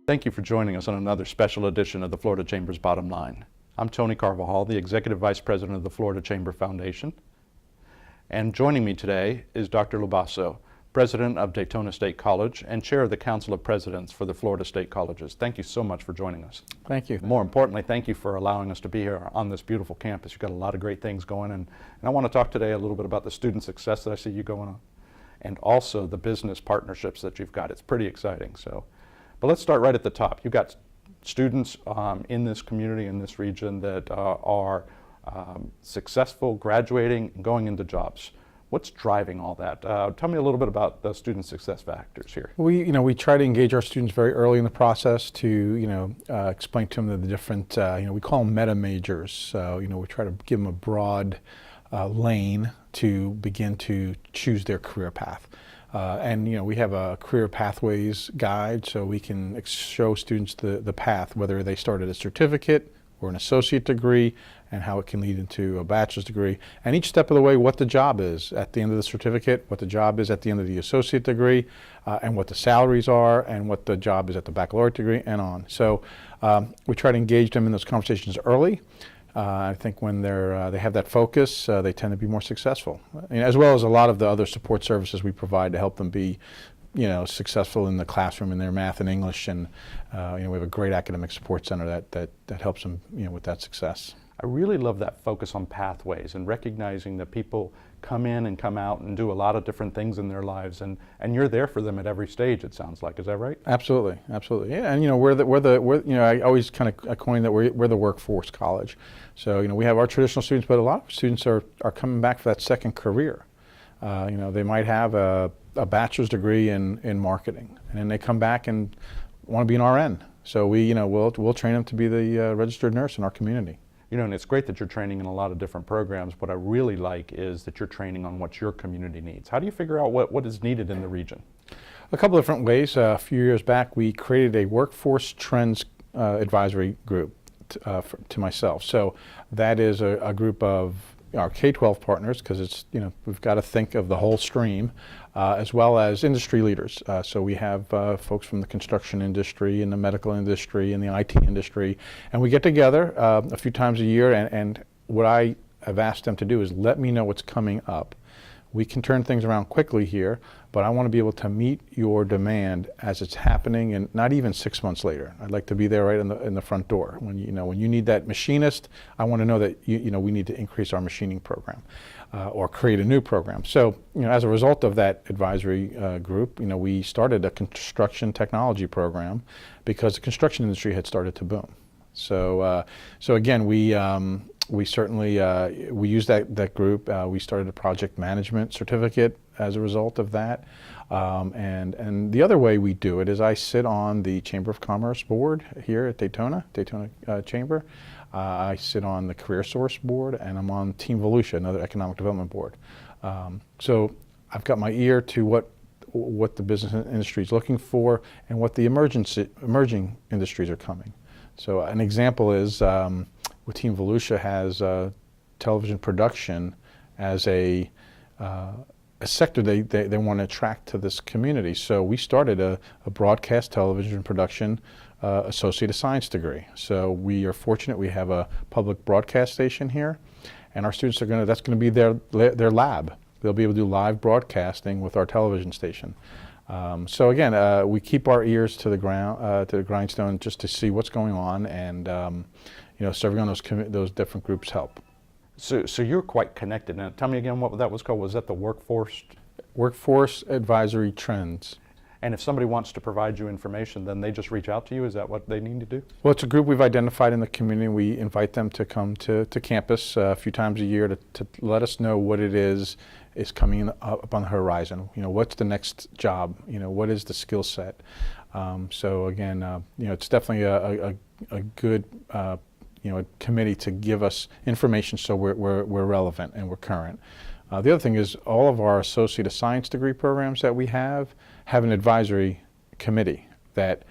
Thank you for joining us on another special edition of the Florida Chamber's Bottom Line. I'm Tony Carvajal, the Executive Vice President of the Florida Chamber Foundation. And joining me today is Dr. LoBasso, President of Daytona State College and Chair of the Council of Presidents for the Florida State Colleges. Thank you so much for joining us. Thank you. More importantly, thank you for allowing us to be here on this beautiful campus. You've got a lot of great things going, and I want to talk today a little bit about the student success that I see you going on, and also the business partnerships that you've got. It's pretty exciting. But let's start right at the top. You've got students in this community, in this region, that are successful, graduating, and going into jobs. What's driving all that? Tell me a little bit about the student success factors here. We try to engage our students very early in the process to, explain to them the different, we call them meta majors. So, we try to give them a broad lane to begin to choose their career path. And we have a career pathways guide, so we can show students the path, whether they start at a certificate or an associate degree, and how it can lead into a bachelor's degree. And each step of the way, what the job is at the end of the certificate, what the job is at the end of the associate degree, and what the salaries are, and what the job is at the baccalaureate degree, and on. So we try to engage them in those conversations early. I think when they have that focus, they tend to be more successful, as well as a lot of the other support services we provide to help them be, successful in the classroom in their math and English. And we have a great academic support center that helps them, with that success. I really love that focus on pathways and recognizing that people come in and come out and do a lot of different things in their lives, and you're there for them at every stage, it sounds like. Is that right? Absolutely, absolutely. Yeah, and I always kind of coin that we're the workforce college. So we have our traditional students, but a lot of students are coming back for that second career. They might have a bachelor's degree in marketing, and then they come back and want to be an RN. So we'll train them to be the registered nurse in our community. And it's great that you're training in a lot of different programs. What I really like is that you're training on what your community needs. How do you figure out what is needed in the region? A couple of different ways. A few years back, we created a workforce trends advisory group to myself. So that is a group of our K-12 partners, because it's, we've got to think of the whole stream, as well as industry leaders. So we have folks from the construction industry and the medical industry and the IT industry, and we get together a few times a year, and what I have asked them to do is let me know what's coming up. We can turn things around quickly here, but I want to be able to meet your demand as it's happening, and not even 6 months later. I'd like to be there right in the front door. When you need that machinist, I want to know that we need to increase our machining program or create a new program. So as a result of that advisory group, we started a construction technology program because the construction industry had started to boom. So again, we certainly we use that group. We started a project management certificate as a result of that. And the other way we do it is I sit on the Chamber of Commerce board here at Daytona Chamber. I sit on the Career Source board, and I'm on Team Volusia, another economic development board. So I've got my ear to what the business industry is looking for and what the emerging industries are coming. So an example is with Team Volusia has television production as a sector they want to attract to this community. So we started a broadcast television production Associate of Science degree. So we are fortunate we have a public broadcast station here, and our students that's going to be their lab. They'll be able to do live broadcasting with our television station. So again, we keep our ears to the grindstone just to see what's going on, and serving on those different groups help. So you're quite connected. Now, tell me again what that was called. Was that the Workforce Advisory Trends? And if somebody wants to provide you information, then they just reach out to you? Is that what they need to do? Well, it's a group we've identified in the community. We invite them to come to campus a few times a year to let us know what it is coming up on the horizon. What's the next job? What is the skill set? So again, it's definitely a good committee to give us information so we're relevant and we're current. The other thing is all of our Associate of Science degree programs that we have an advisory committee that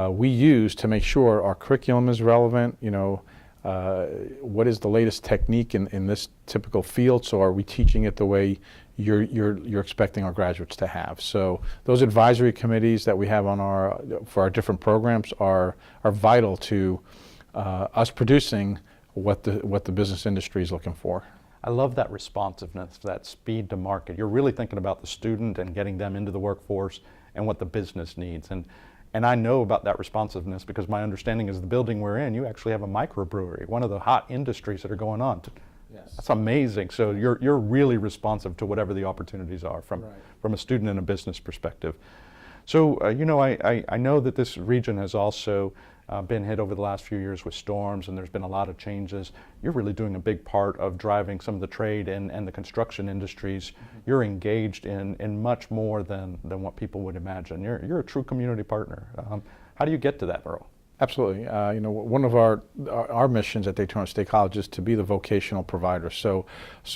we use to make sure our curriculum is relevant. What is the latest technique in this typical field? So are we teaching it the way you're expecting our graduates to have. So those advisory committees that we have on for our different programs are vital to us producing what the business industry is looking for. I love that responsiveness, that speed to market. You're really thinking about the student and getting them into the workforce and what the business needs. And I know about that responsiveness because my understanding is the building we're in, you actually have a microbrewery, one of the hot industries that are going on. Yes. That's amazing. So you're really responsive to whatever the opportunities are from a student and a business perspective. So, you know, I know that this region has also been hit over the last few years with storms, and there's been a lot of changes. You're really doing a big part of driving some of the trade and the construction industries. You're engaged in much more than what people would imagine. You're a true community partner. How do you get to that, Earl? Absolutely. You know, one of our missions at Daytona State College is to be the vocational provider. So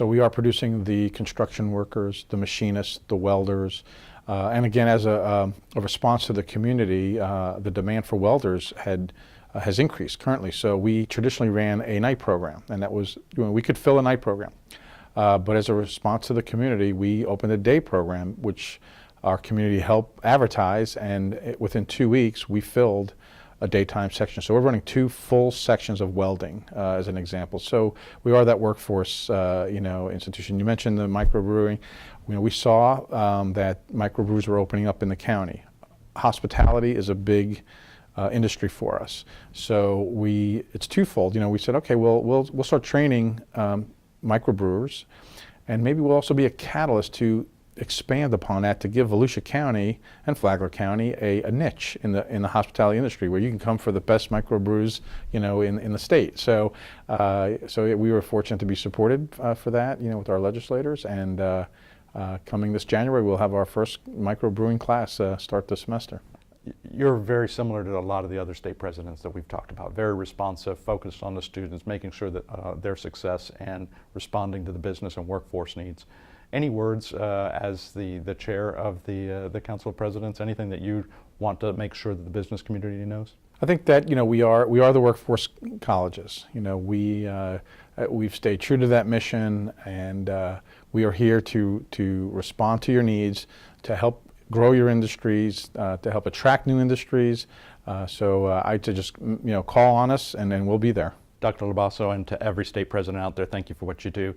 we are producing the construction workers, the machinists, the welders, and again, as a response to the community, the demand for welders has increased currently. So we traditionally ran a night program, and that was, we could fill a night program. But as a response to the community, we opened a day program, which our community helped advertise, and within 2 weeks, we filled a daytime section. So we're running 2 full sections of welding, as an example. So we are that workforce, institution. You mentioned the microbrewing. You know, we saw that microbrews were opening up in the county. Hospitality is a big industry for us. So it's twofold. You know, we said, okay, we'll start training microbrewers, and maybe we'll also be a catalyst to expand upon that to give Volusia County and Flagler County a niche in the hospitality industry where you can come for the best microbrews, you know, in the state. So we were fortunate to be supported for that, you know, with our legislators, and coming this January we'll have our first microbrewing class start this semester. You're very similar to a lot of the other state presidents that we've talked about. Very responsive, focused on the students, making sure that their success and responding to the business and workforce needs. Any words as the chair of the Council of Presidents? Anything that you want to make sure that the business community knows? I think that, you know, we are the workforce colleges. You know, we've stayed true to that mission, and we are here to respond to your needs, to help grow your industries, to help attract new industries. So I to just call on us, and then we'll be there. Dr. LoBasso, and to every state president out there, thank you for what you do.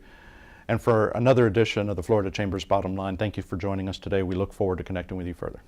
And for another edition of the Florida Chamber's Bottom Line, thank you for joining us today. We look forward to connecting with you further.